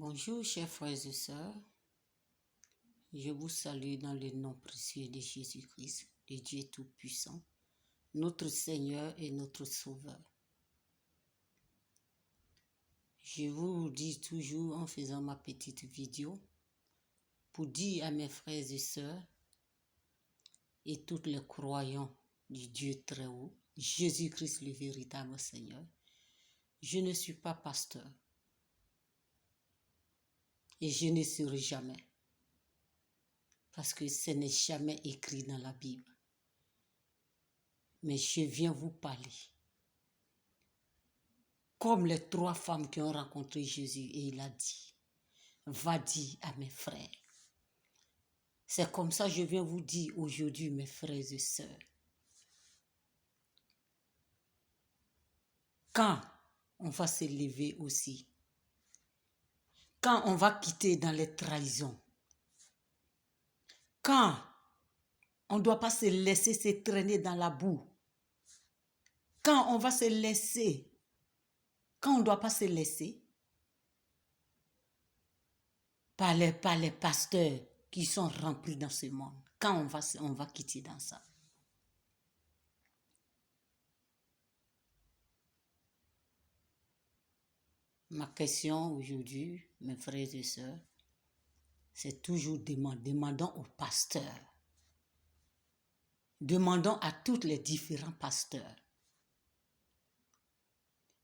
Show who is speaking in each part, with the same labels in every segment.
Speaker 1: Bonjour, chers frères et sœurs. Je vous salue dans le nom précieux de Jésus-Christ, le Dieu Tout-Puissant, notre Seigneur et notre Sauveur. Je vous dis toujours en faisant ma petite vidéo pour dire à mes frères et sœurs et tous les croyants du Dieu très haut, Jésus-Christ le véritable Seigneur, je ne suis pas pasteur et je ne serai jamais. Parce que ce n'est jamais écrit dans la Bible. Mais je viens vous parler. Comme les 3 femmes qui ont rencontré Jésus et il a dit, va dire à mes frères. C'est comme ça que je viens vous dire aujourd'hui, mes frères et sœurs. Quand on va se lever aussi, quand on va quitter dans les trahisons, quand on ne doit pas se laisser se traîner dans la boue, quand on va se laisser, quand on ne doit pas se laisser par les pasteurs qui sont remplis dans ce monde, quand on va quitter dans ça. Ma question aujourd'hui, mes frères et sœurs, c'est toujours demandons aux pasteurs. Demandons à tous les différents pasteurs.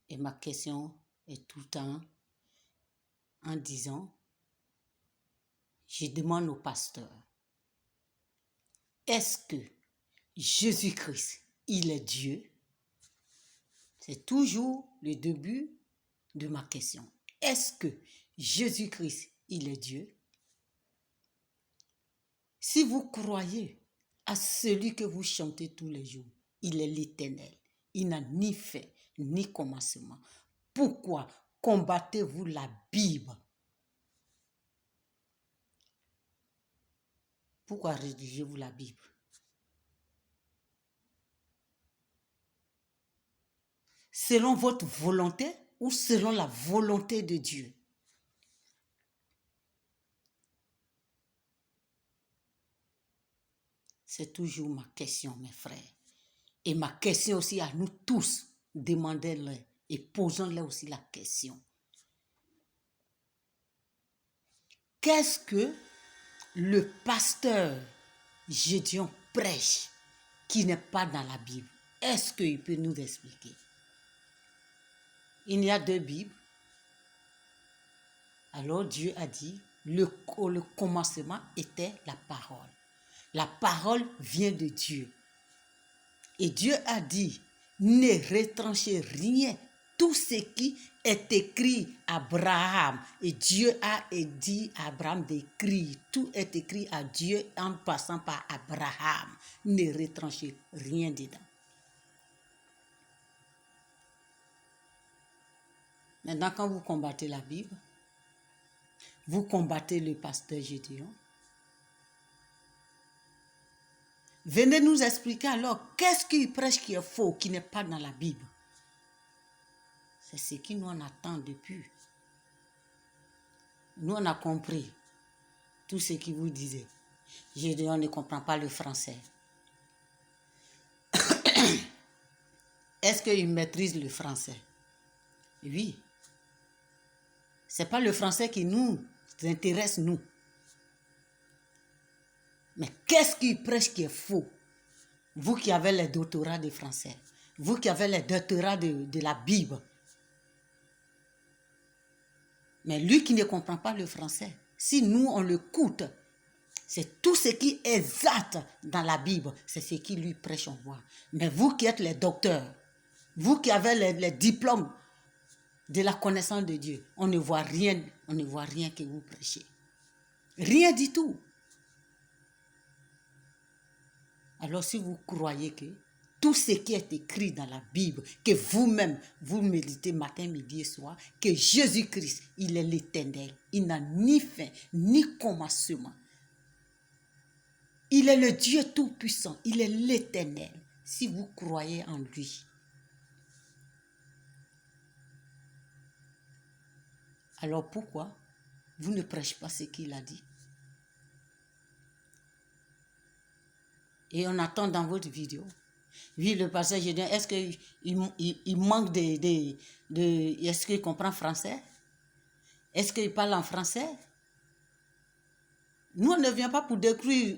Speaker 1: Et ma question est tout le temps en disant, je demande aux pasteurs, est-ce que Jésus-Christ, il est Dieu? C'est toujours le début de ma question. Est-ce que Jésus-Christ, il est Dieu? Si vous croyez à celui que vous chantez tous les jours, il est l'Éternel. Il n'a ni fin, ni commencement. Pourquoi combattez-vous la Bible? Pourquoi rédigez-vous la Bible? Selon votre volonté ou selon la volonté de Dieu? C'est toujours ma question, mes frères. Et ma question aussi à nous tous. Demandez-le et posons-le aussi la question. Qu'est-ce que le pasteur Gédéon prêche qui n'est pas dans la Bible? Est-ce qu'il peut nous expliquer? Il y a 2 Bibles. Alors Dieu a dit, le commencement était la parole. La parole vient de Dieu. Et Dieu a dit, ne retranchez rien. Tout ce qui est écrit à Abraham. Et Dieu a dit à Abraham d'écrire. Tout est écrit à Dieu en passant par Abraham. Ne retranchez rien dedans. Maintenant, quand vous combattez la Bible, vous combattez le pasteur Gédéon. Venez nous expliquer alors, qu'est-ce qu'il prêche qui est faux, qui n'est pas dans la Bible? C'est ce qui nous en attend depuis. Nous, on a compris tout ce qu'il vous disait. Gédéon ne comprend pas le français. Est-ce qu'il maîtrise le français? Oui. Ce n'est pas le français qui nous intéresse, nous. Mais qu'est-ce qu'il prêche qui est faux? Vous qui avez les doctorats de français, vous qui avez les doctorats de la Bible. Mais lui qui ne comprend pas le français, si nous on l'écoute, c'est tout ce qui est exact dans la Bible, c'est ce qui lui prêche en voix. Mais vous qui êtes les docteurs, vous qui avez les diplômes de la connaissance de Dieu, on ne voit rien que vous prêchez. Rien du tout. Alors si vous croyez que tout ce qui est écrit dans la Bible, que vous-même, vous méditez matin, midi et soir, que Jésus-Christ, il est l'Éternel. Il n'a ni fin, ni commencement. Il est le Dieu Tout-Puissant. Il est l'Éternel. Si vous croyez en lui. Alors pourquoi Vous ne prêchez pas ce qu'il a dit. Et on attend dans votre vidéo. Oui, le pasteur Gédéon, est-ce qu'il manque de... Est-ce qu'il comprend français? Est-ce qu'il parle en français? Nous, on ne vient pas pour détruire,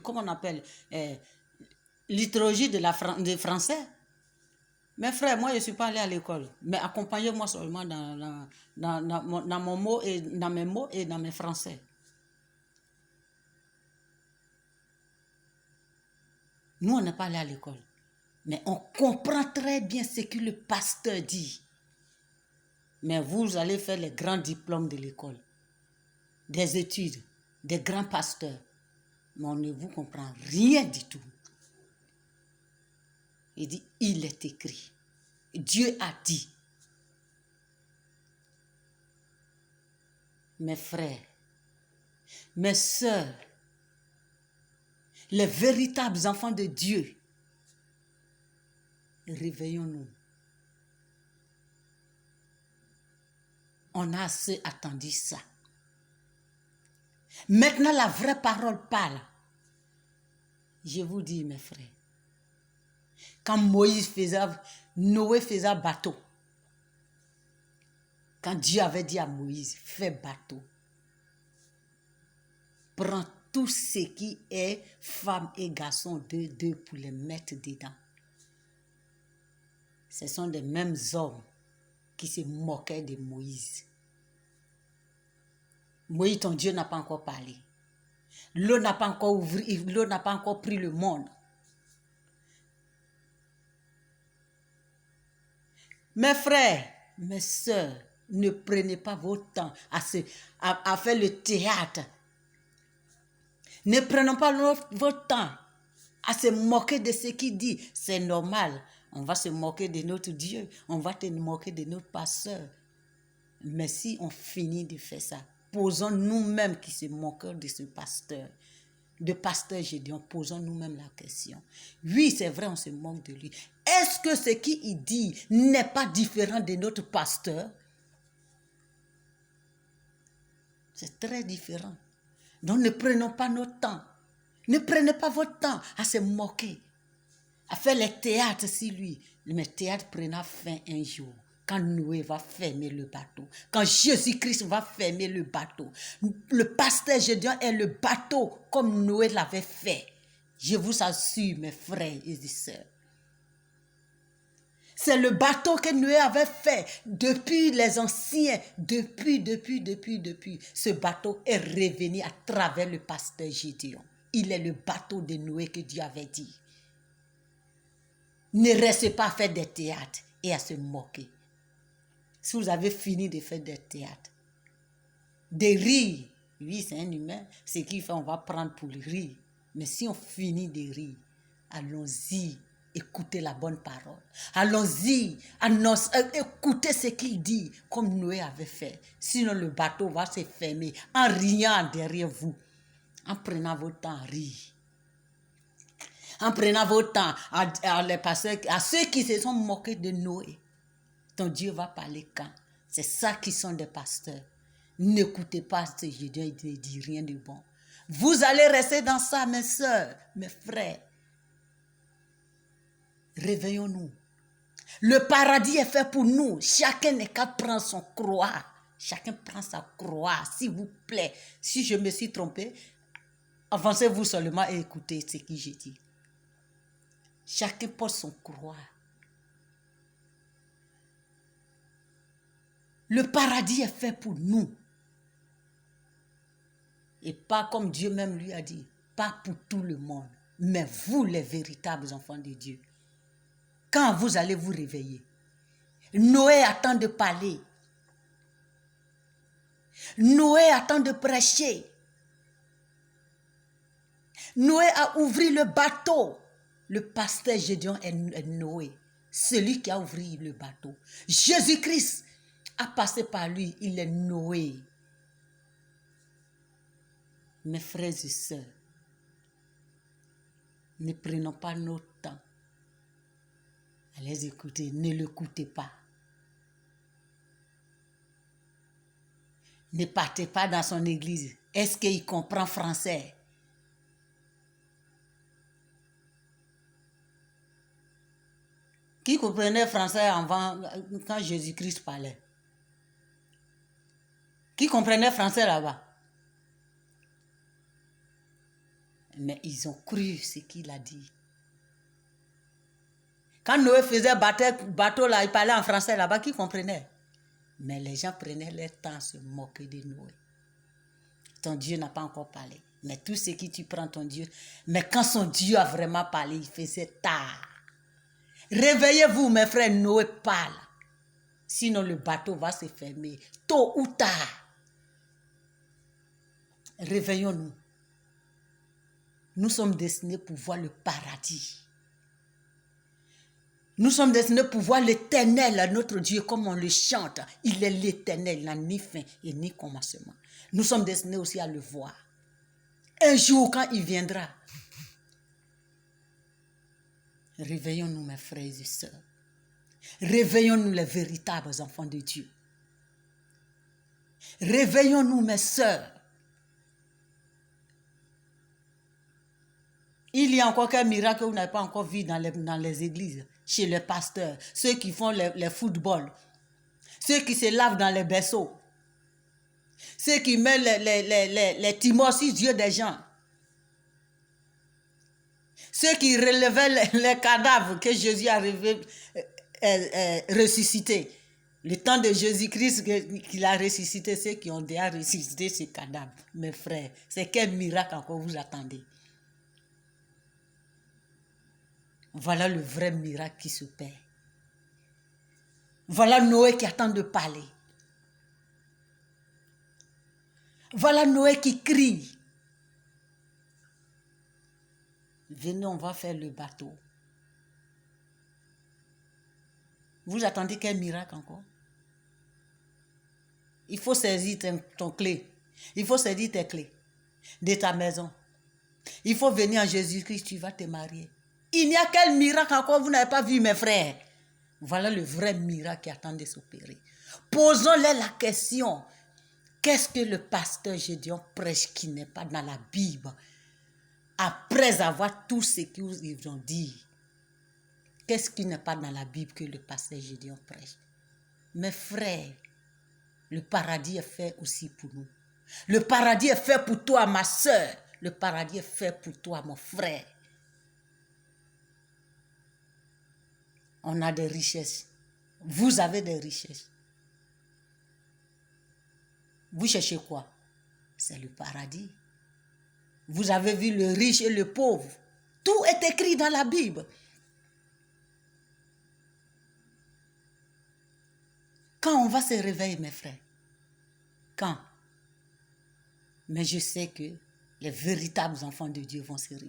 Speaker 1: comment on appelle, liturgie de français. Mes frères, moi, je ne suis pas allé à l'école. Mais accompagnez-moi seulement dans mon mot et dans mes mots et dans mes français. Nous, on n'est pas allé à l'école. Mais on comprend très bien ce que le pasteur dit. Mais vous allez faire les grands diplômes de l'école, des études, des grands pasteurs. Mais on ne vous comprend rien du tout. Il dit, il est écrit. Dieu a dit. Mes frères, mes sœurs, les véritables enfants de Dieu, réveillons-nous. On a assez attendu ça. Maintenant, la vraie parole parle. Je vous dis, mes frères, quand Noé faisait bateau, quand Dieu avait dit à Moïse, fais bateau, prends tout ce qui est femme et garçon deux pour les mettre dedans. Ce sont les mêmes hommes qui se moquaient de Moïse. Moïse, ton Dieu n'a pas encore parlé. L'eau n'a pas encore ouvert, l'eau n'a pas encore pris le monde. Mes frères, mes sœurs, ne prenez pas votre temps à faire le théâtre. Ne prenons pas votre temps à se moquer de ce qu'il dit. C'est normal. On va se moquer de notre Dieu. On va te moquer de notre pasteur. Mais si on finit de faire ça, posons nous-mêmes qui se moquons de ce pasteur. De pasteur Gédéon, posons nous-mêmes la question. Oui, c'est vrai, on se moque de lui. Est-ce que ce qu'il dit n'est pas différent de notre pasteur? C'est très différent. Donc ne prenons pas notre temps. Ne prenez pas votre temps à se moquer, à faire les théâtres sur lui. Mais le théâtre prendra fin un jour. Quand Noé va fermer le bateau, quand Jésus-Christ va fermer le bateau, le pasteur Gédéon est le bateau comme Noé l'avait fait. Je vous assure, mes frères et sœurs. C'est le bateau que Noé avait fait depuis les anciens, depuis. Ce bateau est revenu à travers le pasteur Gédéon. Il est le bateau de Noé que Dieu avait dit. Ne restez pas à faire des théâtres et à se moquer. Si vous avez fini de faire des théâtres, de rire, oui, c'est un humain, ce qu'il fait, on va prendre pour le rire. Mais si on finit de rire, allons-y, écoutez la bonne parole. Allons-y, écoutez ce qu'il dit, comme Noé avait fait. Sinon, le bateau va se fermer en riant derrière vous, en prenant votre temps à rire. En prenant votre temps à ceux qui se sont moqués de Noé. Ton Dieu va parler quand? C'est ça qui sont des pasteurs. N'écoutez pas ce Gédéon, il ne dit rien de bon. Vous allez rester dans ça, mes soeurs, mes frères. Réveillons-nous. Le paradis est fait pour nous. Chacun n'est qu'à prendre son croix. Chacun prend sa croix, s'il vous plaît. Si je me suis trompé, avancez-vous seulement et écoutez ce que j'ai dit. Chacun porte son croix. Le paradis est fait pour nous. Et pas comme Dieu même lui a dit, pas pour tout le monde, mais vous les véritables enfants de Dieu. Quand vous allez vous réveiller, Noé attend de parler. Noé attend de prêcher. Noé a ouvert le bateau. Le pasteur Gédéon est Noé, celui qui a ouvert le bateau. Jésus-Christ a passé par lui, il est Noé. Mes frères et sœurs, ne prenons pas notre temps à les écouter, ne l'écoutez pas. ne partez pas dans son église. Est-ce qu'il comprend français? Qui comprenait français avant, quand Jésus-Christ parlait? Qui comprenait français là-bas? Mais ils ont cru ce qu'il a dit. Quand Noé faisait bateau là, il parlait en français là-bas, qui comprenait? Mais les gens prenaient leur temps à se moquer de Noé. Ton Dieu n'a pas encore parlé. Mais tout ce qui tu prends ton Dieu. Mais quand son Dieu a vraiment parlé, il faisait tard. Réveillez-vous, mes frères, Noé parle. Sinon, le bateau va se fermer. Tôt ou tard. Réveillons-nous. Nous sommes destinés pour voir le paradis. Nous sommes destinés pour voir l'Éternel, notre Dieu, comme on le chante. Il est l'Éternel, il n'a ni fin et ni commencement. Nous sommes destinés aussi à le voir. Un jour, quand il viendra, réveillons-nous, mes frères et sœurs. Réveillons-nous, les véritables enfants de Dieu. Réveillons-nous, mes sœurs. Il y a encore quel miracle que vous n'avez pas encore vu dans les églises, chez les pasteurs, ceux qui font les footballs, ceux qui se lavent dans les berceaux, ceux qui mettent les timors sur Dieu des gens, ceux qui relevaient les cadavres que Jésus a ressuscités. Le temps de Jésus-Christ qu'il a ressuscité, ceux qui ont déjà ressuscité ces cadavres. Mes frères, c'est quel miracle encore vous attendez? Voilà le vrai miracle qui se perd. Voilà Noé qui attend de parler. Voilà Noé qui crie. Venez, on va faire le bateau. Vous attendez quel miracle encore? Il faut saisir ton clé. Il faut saisir tes clés de ta maison. Il faut venir en Jésus-Christ, tu vas te marier. Il n'y a quel miracle encore vous n'avez pas vu, mes frères? Voilà le vrai miracle qui attend de s'opérer. Posons-les la question. Qu'est-ce que le pasteur Gédéon prêche qui n'est pas dans la Bible? Après avoir tout ce qu'ils ont dit, qu'est-ce qui n'est pas dans la Bible que le pasteur Gédéon prêche? Mes frères, le paradis est fait aussi pour nous. Le paradis est fait pour toi, ma soeur. Le paradis est fait pour toi, mon frère. On a des richesses. Vous avez des richesses. Vous cherchez quoi? C'est le paradis. Vous avez vu le riche et le pauvre. Tout est écrit dans la Bible. Quand on va se réveiller, mes frères? Quand? Mais je sais que les véritables enfants de Dieu vont se réveiller.